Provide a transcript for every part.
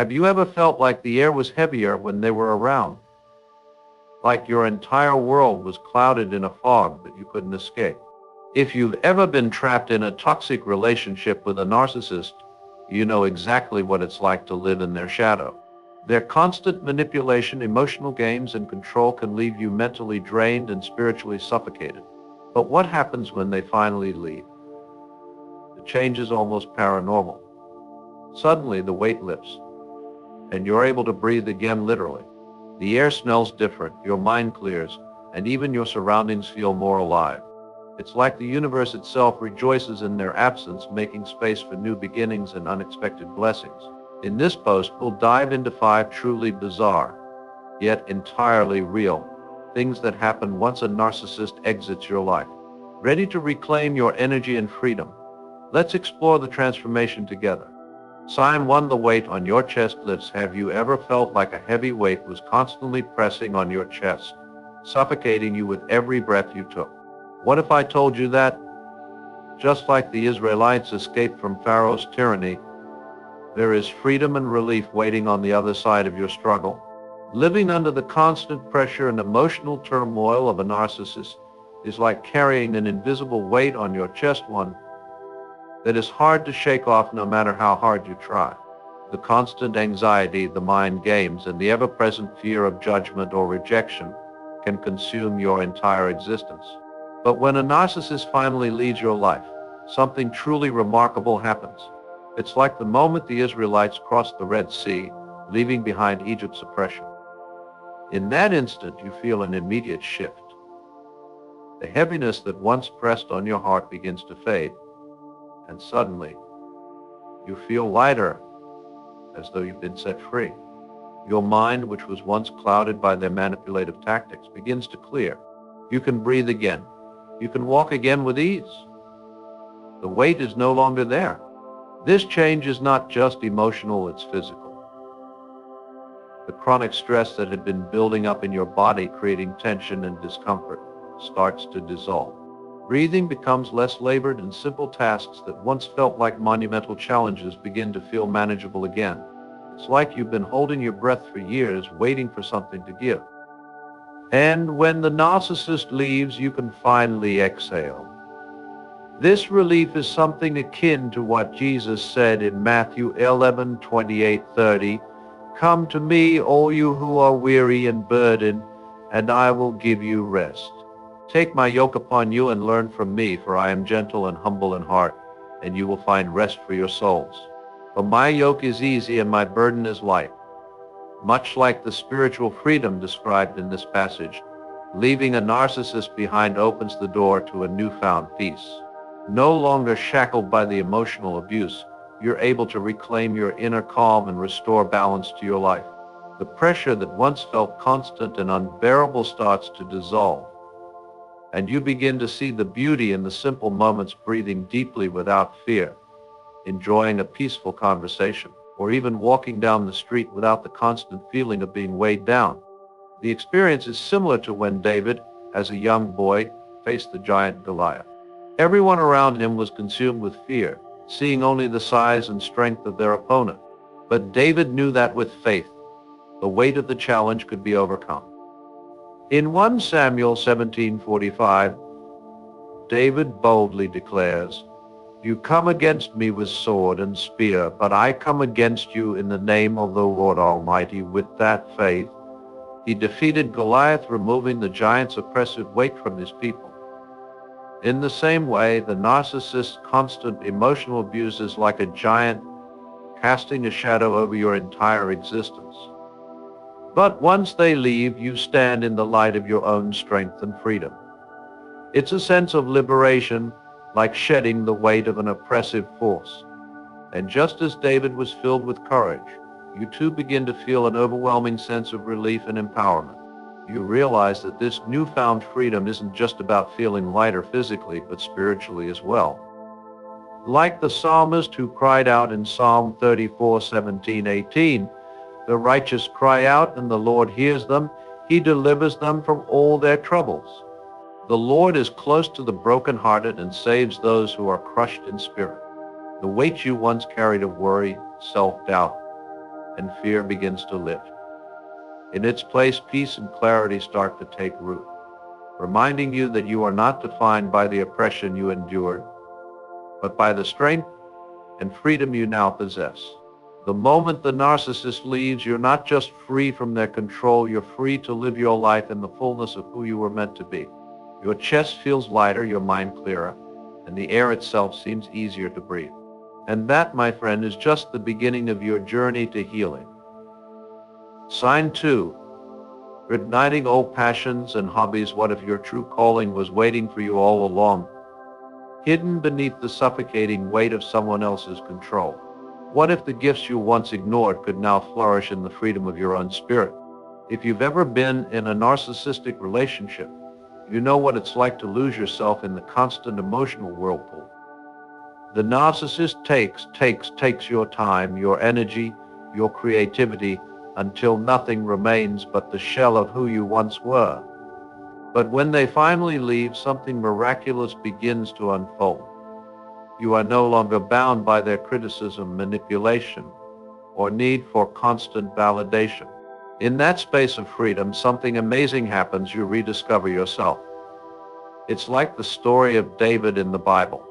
Have you ever felt like the air was heavier when they were around? Like your entire world was clouded in a fog that you couldn't escape? If you've ever been trapped in a toxic relationship with a narcissist, you know exactly what it's like to live in their shadow. Their constant manipulation, emotional games, and control can leave you mentally drained and spiritually suffocated. But what happens when they finally leave? The change is almost paranormal. Suddenly the weight lifts, and you're able to breathe again literally. The air smells different, your mind clears, and even your surroundings feel more alive. It's like the universe itself rejoices in their absence, making space for new beginnings and unexpected blessings. In this post, we'll dive into 5 truly bizarre, yet entirely real, things that happen once a narcissist exits your life. Ready to reclaim your energy and freedom? Let's explore the transformation together. Sign 1. The weight on your chest lifts. Have you ever felt like a heavy weight was constantly pressing on your chest, suffocating you with every breath you took? What if I told you that, just like the Israelites escaped from Pharaoh's tyranny, there is freedom and relief waiting on the other side of your struggle? Living under the constant pressure and emotional turmoil of a narcissist is like carrying an invisible weight on your chest, one that is hard to shake off no matter how hard you try. The constant anxiety, the mind games, and the ever-present fear of judgment or rejection can consume your entire existence. But when a narcissist finally leaves your life, something truly remarkable happens. It's like the moment the Israelites crossed the Red Sea, leaving behind Egypt's oppression. In that instant, you feel an immediate shift. The heaviness that once pressed on your heart begins to fade, and suddenly, you feel lighter, as though you've been set free. Your mind, which was once clouded by their manipulative tactics, begins to clear. You can breathe again. You can walk again with ease. The weight is no longer there. This change is not just emotional, it's physical. The chronic stress that had been building up in your body, creating tension and discomfort, starts to dissolve. Breathing becomes less labored, and simple tasks that once felt like monumental challenges begin to feel manageable again. It's like you've been holding your breath for years, waiting for something to give. And when the narcissist leaves, you can finally exhale. This relief is something akin to what Jesus said in Matthew 11:28-30, "Come to me, all you who are weary and burdened, and I will give you rest. Take my yoke upon you and learn from me, for I am gentle and humble in heart, and you will find rest for your souls. For my yoke is easy and my burden is light." Much like the spiritual freedom described in this passage, leaving a narcissist behind opens the door to a newfound peace. No longer shackled by the emotional abuse, you're able to reclaim your inner calm and restore balance to your life. The pressure that once felt constant and unbearable starts to dissolve, and you begin to see the beauty in the simple moments, breathing deeply without fear, enjoying a peaceful conversation, or even walking down the street without the constant feeling of being weighed down. The experience is similar to when David, as a young boy, faced the giant Goliath. Everyone around him was consumed with fear, seeing only the size and strength of their opponent. But David knew that with faith, the weight of the challenge could be overcome. In 1 Samuel 17:45, David boldly declares, "You come against me with sword and spear, but I come against you in the name of the Lord Almighty." With that faith, he defeated Goliath, removing the giant's oppressive weight from his people. In the same way, the narcissist's constant emotional abuse is like a giant casting a shadow over your entire existence. But once they leave, you stand in the light of your own strength and freedom. It's a sense of liberation, like shedding the weight of an oppressive force. And just as David was filled with courage, you too begin to feel an overwhelming sense of relief and empowerment. You realize that this newfound freedom isn't just about feeling lighter physically, but spiritually as well. Like the psalmist who cried out in Psalm 34:17-18, "The righteous cry out, and the Lord hears them. He delivers them from all their troubles." The Lord is close to the brokenhearted and saves those who are crushed in spirit. The weight you once carried of worry, self-doubt, and fear begins to lift. In its place, peace and clarity start to take root, reminding you that you are not defined by the oppression you endured, but by the strength and freedom you now possess. The moment the narcissist leaves, you're not just free from their control, you're free to live your life in the fullness of who you were meant to be. Your chest feels lighter, your mind clearer, and the air itself seems easier to breathe. And that, my friend, is just the beginning of your journey to healing. Sign 2. Igniting old passions and hobbies. What if your true calling was waiting for you all along, hidden beneath the suffocating weight of someone else's control? What if the gifts you once ignored could now flourish in the freedom of your own spirit? If you've ever been in a narcissistic relationship, you know what it's like to lose yourself in the constant emotional whirlpool. The narcissist takes your time, your energy, your creativity, until nothing remains but the shell of who you once were. But when they finally leave, something miraculous begins to unfold. You are no longer bound by their criticism, manipulation, or need for constant validation. In that space of freedom, something amazing happens. You rediscover yourself. It's like the story of David in the Bible.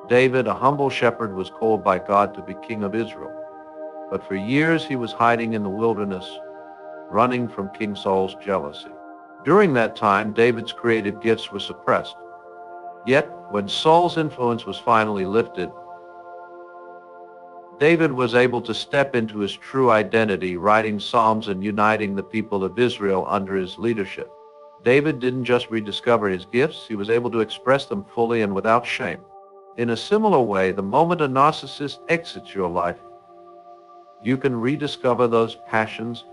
David, a humble shepherd, was called by God to be king of Israel. But for years he was hiding in the wilderness, running from King Saul's jealousy. During that time, David's creative gifts were suppressed. Yet, when Saul's influence was finally lifted, David was able to step into his true identity, writing psalms and uniting the people of Israel under his leadership. David didn't just rediscover his gifts, he was able to express them fully and without shame. In a similar way, the moment a narcissist exits your life, you can rediscover those passions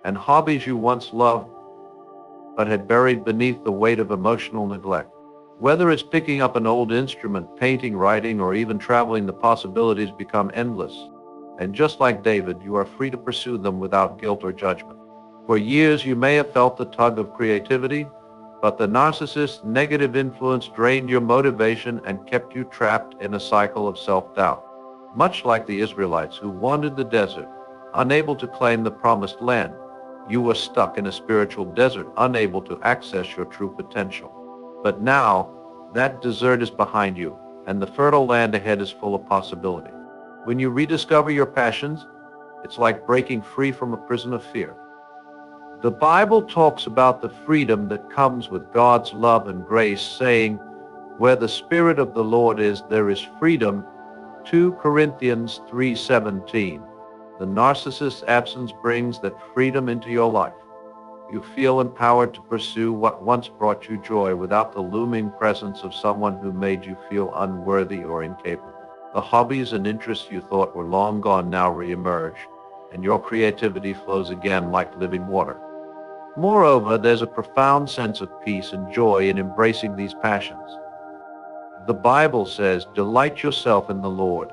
and hobbies you once loved but had buried beneath the weight of emotional neglect. Whether it's picking up an old instrument, painting, writing, or even traveling, the possibilities become endless. And just like David, you are free to pursue them without guilt or judgment. For years, you may have felt the tug of creativity, but the narcissist's negative influence drained your motivation and kept you trapped in a cycle of self-doubt. Much like the Israelites who wandered the desert, unable to claim the promised land, you were stuck in a spiritual desert, unable to access your true potential. But now, that desert is behind you, and the fertile land ahead is full of possibility. When you rediscover your passions, it's like breaking free from a prison of fear. The Bible talks about the freedom that comes with God's love and grace, saying, "Where the Spirit of the Lord is, there is freedom." 2 Corinthians 3:17. The narcissist's absence brings that freedom into your life. You feel empowered to pursue what once brought you joy without the looming presence of someone who made you feel unworthy or incapable. The hobbies and interests you thought were long gone now reemerge, and your creativity flows again like living water. Moreover, there's a profound sense of peace and joy in embracing these passions. The Bible says, "Delight yourself in the Lord,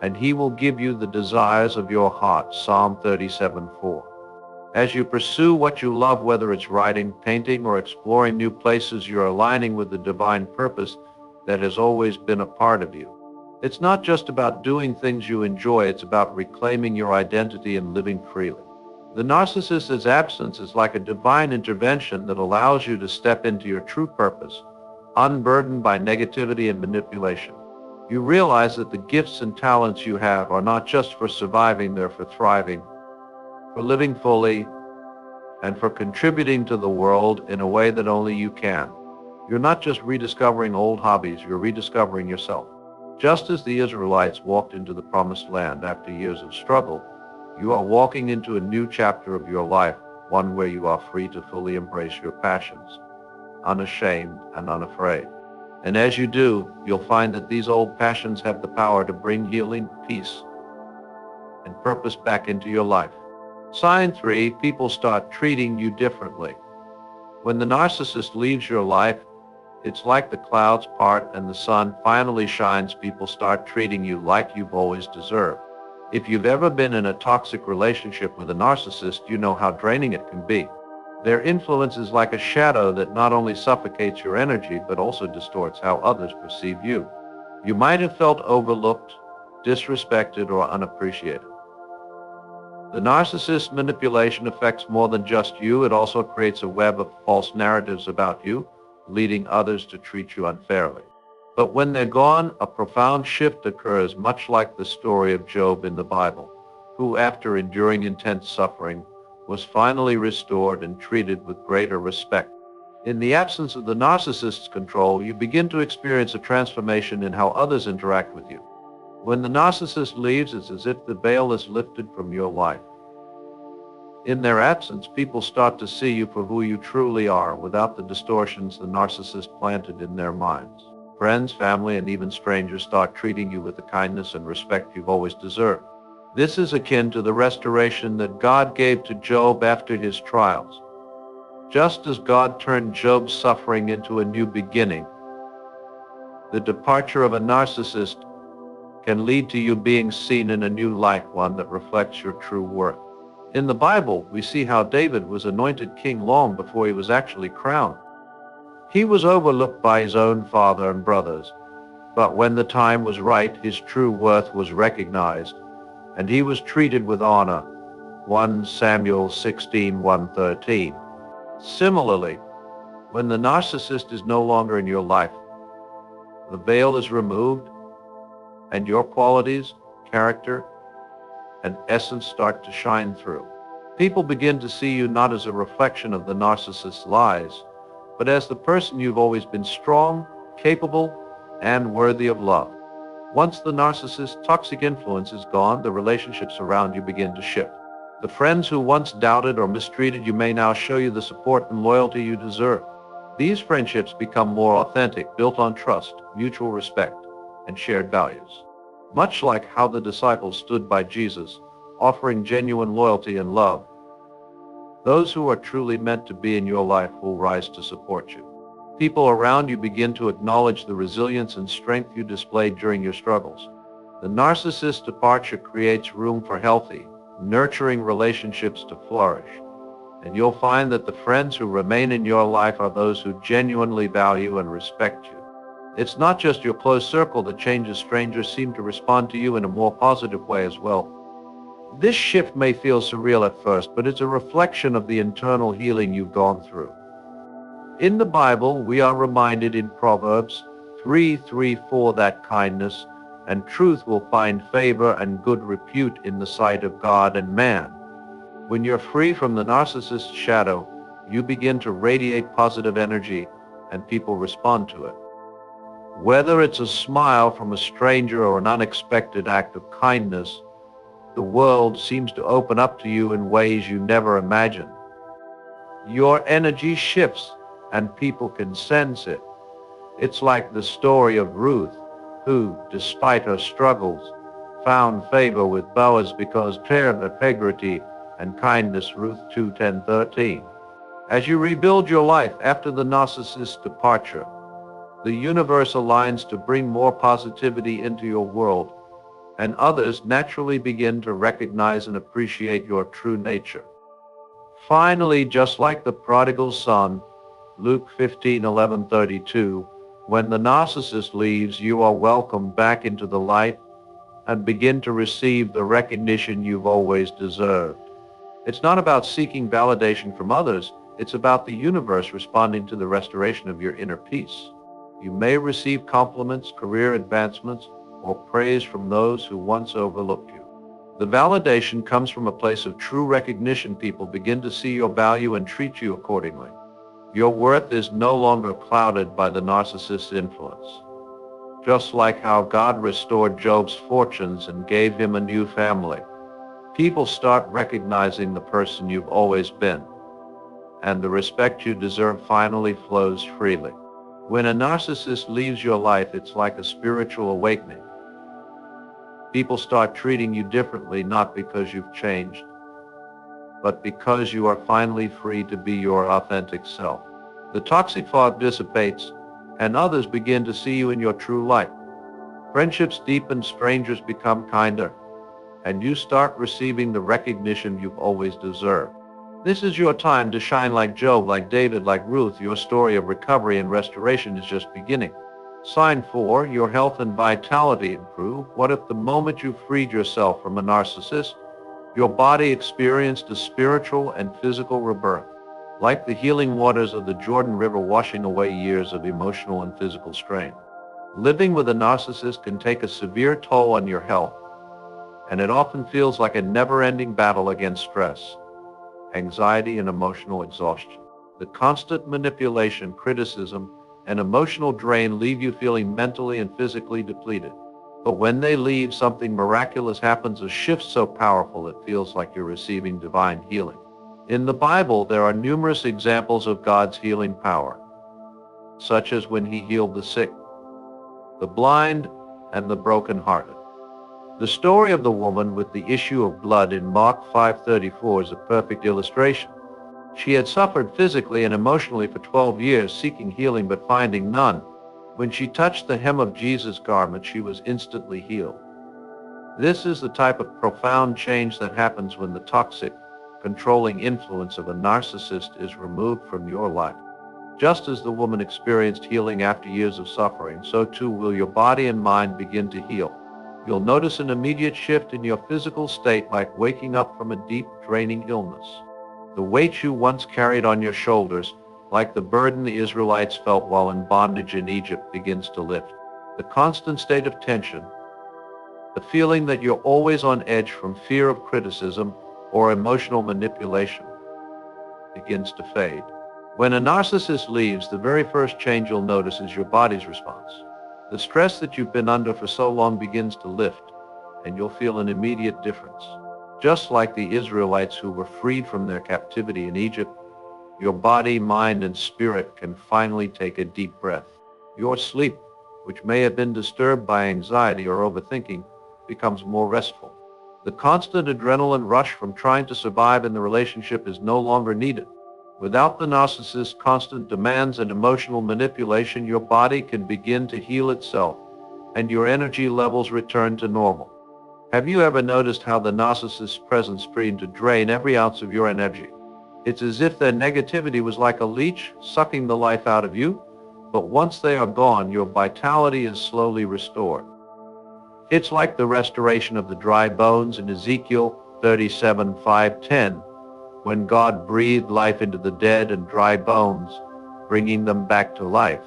and He will give you the desires of your heart." Psalm 37:4. As you pursue what you love, whether it's writing, painting, or exploring new places, you're aligning with the divine purpose that has always been a part of you. It's not just about doing things you enjoy, it's about reclaiming your identity and living freely. The narcissist's absence is like a divine intervention that allows you to step into your true purpose, unburdened by negativity and manipulation. You realize that the gifts and talents you have are not just for surviving, they're for thriving, for living fully, and for contributing to the world in a way that only you can. You're not just rediscovering old hobbies, you're rediscovering yourself. Just as the Israelites walked into the promised land after years of struggle, you are walking into a new chapter of your life, one where you are free to fully embrace your passions, unashamed and unafraid. And as you do, you'll find that these old passions have the power to bring healing, peace, and purpose back into your life. Sign 3, people start treating you differently. When the narcissist leaves your life, it's like the clouds part and the sun finally shines. People start treating you like you've always deserved. If you've ever been in a toxic relationship with a narcissist, you know how draining it can be. Their influence is like a shadow that not only suffocates your energy, but also distorts how others perceive you. You might have felt overlooked, disrespected, or unappreciated. The narcissist's manipulation affects more than just you. It also creates a web of false narratives about you, leading others to treat you unfairly. But when they're gone, a profound shift occurs, much like the story of Job in the Bible, who, after enduring intense suffering, was finally restored and treated with greater respect. In the absence of the narcissist's control, you begin to experience a transformation in how others interact with you. When the narcissist leaves, it's as if the veil is lifted from your life. In their absence, people start to see you for who you truly are, without the distortions the narcissist planted in their minds. Friends, family, and even strangers start treating you with the kindness and respect you've always deserved. This is akin to the restoration that God gave to Job after his trials. Just as God turned Job's suffering into a new beginning, the departure of a narcissist can lead to you being seen in a new light, one that reflects your true worth. In the Bible, we see how David was anointed king long before he was actually crowned. He was overlooked by his own father and brothers, but when the time was right, his true worth was recognized, and he was treated with honor. 1 Samuel 16:1-13. Similarly, when the narcissist is no longer in your life, the veil is removed, and your qualities, character, and essence start to shine through. People begin to see you not as a reflection of the narcissist's lies, but as the person you've always been: strong, capable, and worthy of love. Once the narcissist's toxic influence is gone, the relationships around you begin to shift. The friends who once doubted or mistreated you may now show you the support and loyalty you deserve. These friendships become more authentic, built on trust, mutual respect, and shared values. Much like how the disciples stood by Jesus, offering genuine loyalty and love, those who are truly meant to be in your life will rise to support you. People around you begin to acknowledge the resilience and strength you displayed during your struggles. The narcissist's departure creates room for healthy, nurturing relationships to flourish, and you'll find that the friends who remain in your life are those who genuinely value and respect you. It's not just your close circle that changes. Strangers seem to respond to you in a more positive way as well. This shift may feel surreal at first, but it's a reflection of the internal healing you've gone through. In the Bible, we are reminded in Proverbs 3:3-4 that kindness and truth will find favor and good repute in the sight of God and man. When you're free from the narcissist's shadow, you begin to radiate positive energy, and people respond to it. Whether it's a smile from a stranger or an unexpected act of kindness, the world seems to open up to you in ways you never imagined. Your energy shifts, and people can sense it. It's like the story of Ruth, who, despite her struggles, found favor with Boaz because of her integrity and kindness. Ruth 2:10-13. As you rebuild your life after the narcissist's departure, the universe aligns to bring more positivity into your world, and others naturally begin to recognize and appreciate your true nature. Finally, just like the prodigal son, Luke 15:11-32, when the narcissist leaves, you are welcomed back into the light and begin to receive the recognition you've always deserved. It's not about seeking validation from others, it's about the universe responding to the restoration of your inner peace. You may receive compliments, career advancements, or praise from those who once overlooked you. The validation comes from a place of true recognition. People begin to see your value and treat you accordingly. Your worth is no longer clouded by the narcissist's influence. Just like how God restored Job's fortunes and gave him a new family, people start recognizing the person you've always been, and the respect you deserve finally flows freely. When a narcissist leaves your life, it's like a spiritual awakening. People start treating you differently, not because you've changed, but because you are finally free to be your authentic self. The toxic fog dissipates, and others begin to see you in your true light. Friendships deepen, strangers become kinder, and you start receiving the recognition you've always deserved. This is your time to shine, like Job, like David, like Ruth. Your story of recovery and restoration is just beginning. Sign 4, your health and vitality improve. What if the moment you freed yourself from a narcissist, Your body experienced a spiritual and physical rebirth, like the healing waters of the Jordan River washing away years of emotional and physical strain. Living with a narcissist can take a severe toll on your health, and it often feels like a never-ending battle against stress, anxiety, and emotional exhaustion. The constant manipulation, criticism, and emotional drain leave you feeling mentally and physically depleted. But when they leave, something miraculous happens, a shift so powerful it feels like you're receiving divine healing. In the Bible, there are numerous examples of God's healing power, such as when he healed the sick, the blind, and the brokenhearted. The story of the woman with the issue of blood in Mark 5:34 is a perfect illustration. She had suffered physically and emotionally for 12 years, seeking healing but finding none. When she touched the hem of Jesus' garment, she was instantly healed. This is the type of profound change that happens when the toxic, controlling influence of a narcissist is removed from your life. Just as the woman experienced healing after years of suffering, so too will your body and mind begin to heal. You'll notice an immediate shift in your physical state, like waking up from a deep, draining illness. The weight you once carried on your shoulders, like the burden the Israelites felt while in bondage in Egypt, begins to lift. The constant state of tension, the feeling that you're always on edge from fear of criticism or emotional manipulation, begins to fade. When a narcissist leaves, the very first change you'll notice is your body's response. The stress that you've been under for so long begins to lift, and you'll feel an immediate difference. Just like the Israelites who were freed from their captivity in Egypt, your body, mind, and spirit can finally take a deep breath. Your sleep, which may have been disturbed by anxiety or overthinking, becomes more restful. The constant adrenaline rush from trying to survive in the relationship is no longer needed. Without the narcissist's constant demands and emotional manipulation, your body can begin to heal itself, and your energy levels return to normal. Have you ever noticed how the narcissist's presence seemed to drain every ounce of your energy? It's as if their negativity was like a leech, sucking the life out of you, but once they are gone, your vitality is slowly restored. It's like the restoration of the dry bones in Ezekiel 37:5-10, when God breathed life into the dead and dry bones, bringing them back to life.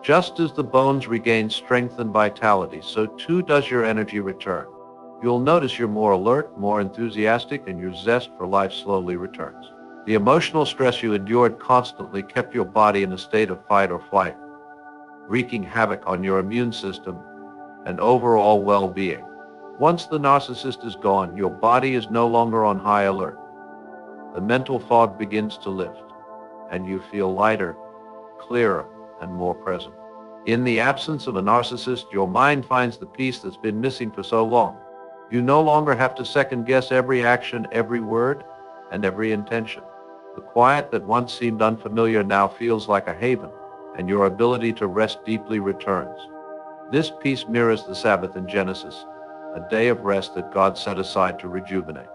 Just as the bones regain strength and vitality, so too does your energy return. You'll notice you're more alert, more enthusiastic, and your zest for life slowly returns. The emotional stress you endured constantly kept your body in a state of fight or flight, wreaking havoc on your immune system and overall well-being. Once the narcissist is gone, your body is no longer on high alert. The mental fog begins to lift, and you feel lighter, clearer, and more present. In the absence of a narcissist, your mind finds the peace that's been missing for so long. You no longer have to second-guess every action, every word, and every intention. The quiet that once seemed unfamiliar now feels like a haven, and your ability to rest deeply returns. This peace mirrors the Sabbath in Genesis, a day of rest that God set aside to rejuvenate.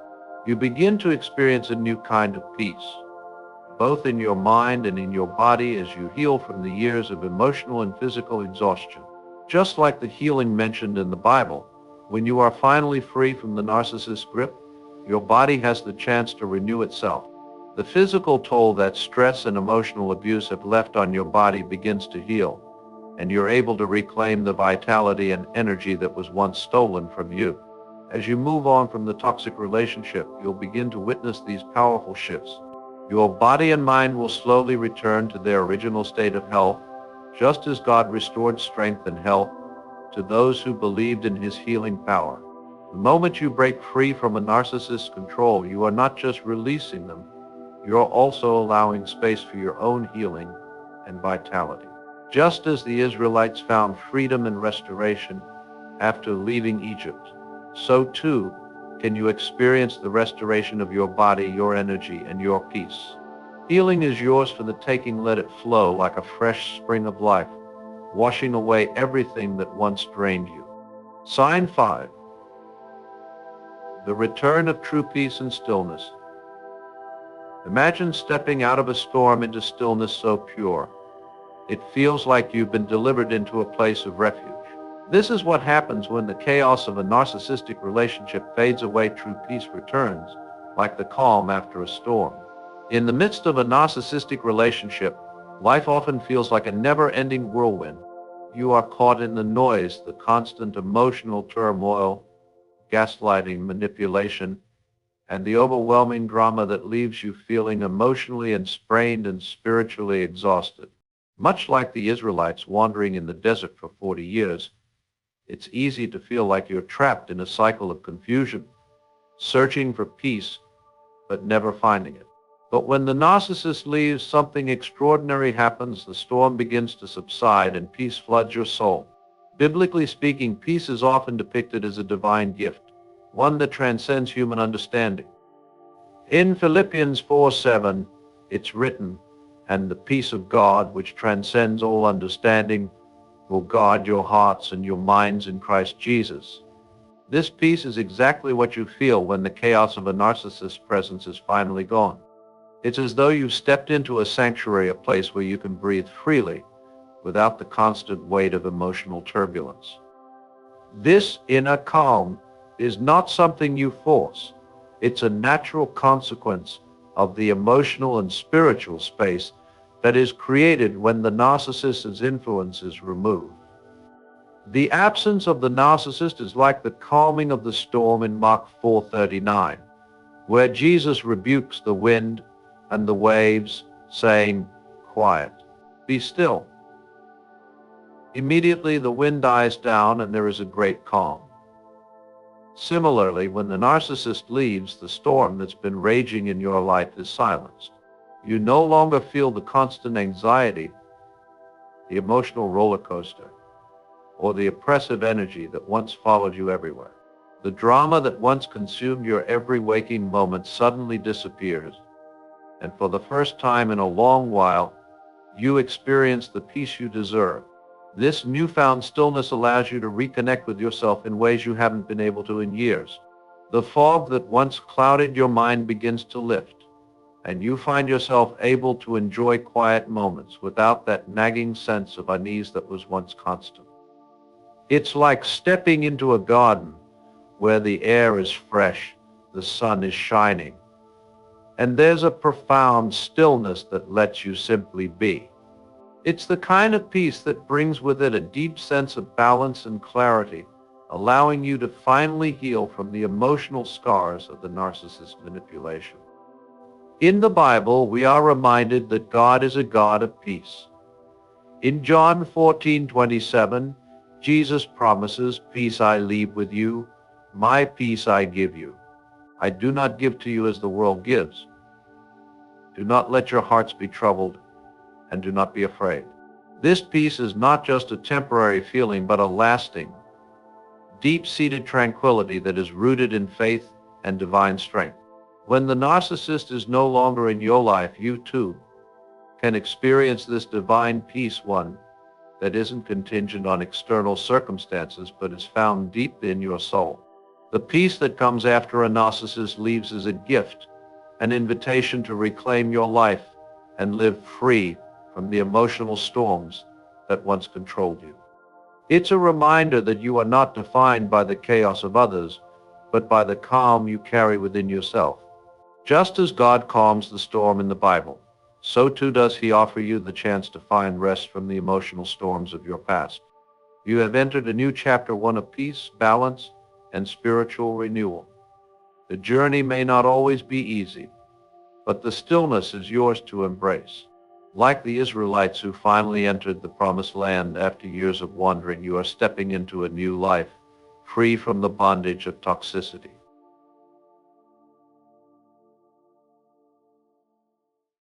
You begin to experience a new kind of peace, both in your mind and in your body, as you heal from the years of emotional and physical exhaustion. Just like the healing mentioned in the Bible, when you are finally free from the narcissist's grip, your body has the chance to renew itself. The physical toll that stress and emotional abuse have left on your body begins to heal, and you're able to reclaim the vitality and energy that was once stolen from you. As you move on from the toxic relationship, you'll begin to witness these powerful shifts. Your body and mind will slowly return to their original state of health, just as God restored strength and health to those who believed in his healing power. The moment you break free from a narcissist's control, you are not just releasing them, you're also allowing space for your own healing and vitality. Just as the Israelites found freedom and restoration after leaving Egypt, so too can you experience the restoration of your body, your energy, and your peace. Healing is yours for the taking. Let it flow like a fresh spring of life, washing away everything that once drained you. Sign 5. The return of true peace and stillness. Imagine stepping out of a storm into stillness so pure, it feels like you've been delivered into a place of refuge. This is what happens when the chaos of a narcissistic relationship fades away, true peace returns, like the calm after a storm. In the midst of a narcissistic relationship, life often feels like a never-ending whirlwind. You are caught in the noise, the constant emotional turmoil, gaslighting, manipulation, and the overwhelming drama that leaves you feeling emotionally strained and spiritually exhausted. Much like the Israelites wandering in the desert for 40 years, it's easy to feel like you're trapped in a cycle of confusion, searching for peace, but never finding it. But when the narcissist leaves, something extraordinary happens. The storm begins to subside and peace floods your soul. Biblically speaking, peace is often depicted as a divine gift, one that transcends human understanding. In Philippians 4:7, it's written, "And the peace of God, which transcends all understanding, will guard your hearts and your minds in Christ Jesus." This peace is exactly what you feel when the chaos of a narcissist's presence is finally gone. It's as though you've stepped into a sanctuary, a place where you can breathe freely without the constant weight of emotional turbulence. This inner calm is not something you force. It's a natural consequence of the emotional and spiritual space that is created when the narcissist's influence is removed. The absence of the narcissist is like the calming of the storm in Mark 4:39, where Jesus rebukes the wind and the waves, saying, "Quiet, be still." Immediately the wind dies down and there is a great calm. Similarly, when the narcissist leaves, the storm that's been raging in your life is silenced. You no longer feel the constant anxiety, the emotional roller coaster, or the oppressive energy that once followed you everywhere. The drama that once consumed your every waking moment suddenly disappears, and for the first time in a long while, you experience the peace you deserve. This newfound stillness allows you to reconnect with yourself in ways you haven't been able to in years. The fog that once clouded your mind begins to lift, and you find yourself able to enjoy quiet moments without that nagging sense of unease that was once constant. It's like stepping into a garden where the air is fresh, the sun is shining, and there's a profound stillness that lets you simply be. It's the kind of peace that brings with it a deep sense of balance and clarity, allowing you to finally heal from the emotional scars of the narcissist's manipulation. In the Bible, we are reminded that God is a God of peace. In John 14:27, Jesus promises, "Peace I leave with you, my peace I give you. I do not give to you as the world gives. Do not let your hearts be troubled, and do not be afraid." This peace is not just a temporary feeling, but a lasting, deep-seated tranquility that is rooted in faith and divine strength. When the narcissist is no longer in your life, you too can experience this divine peace, one that isn't contingent on external circumstances, but is found deep in your soul. The peace that comes after a narcissist leaves is a gift, an invitation to reclaim your life and live free from the emotional storms that once controlled you. It's a reminder that you are not defined by the chaos of others, but by the calm you carry within yourself. Just as God calms the storm in the Bible, so too does He offer you the chance to find rest from the emotional storms of your past. You have entered a new chapter, one of peace, balance, and spiritual renewal. The journey may not always be easy, but the stillness is yours to embrace. Like the Israelites who finally entered the promised land after years of wandering, you are stepping into a new life, free from the bondage of toxicity.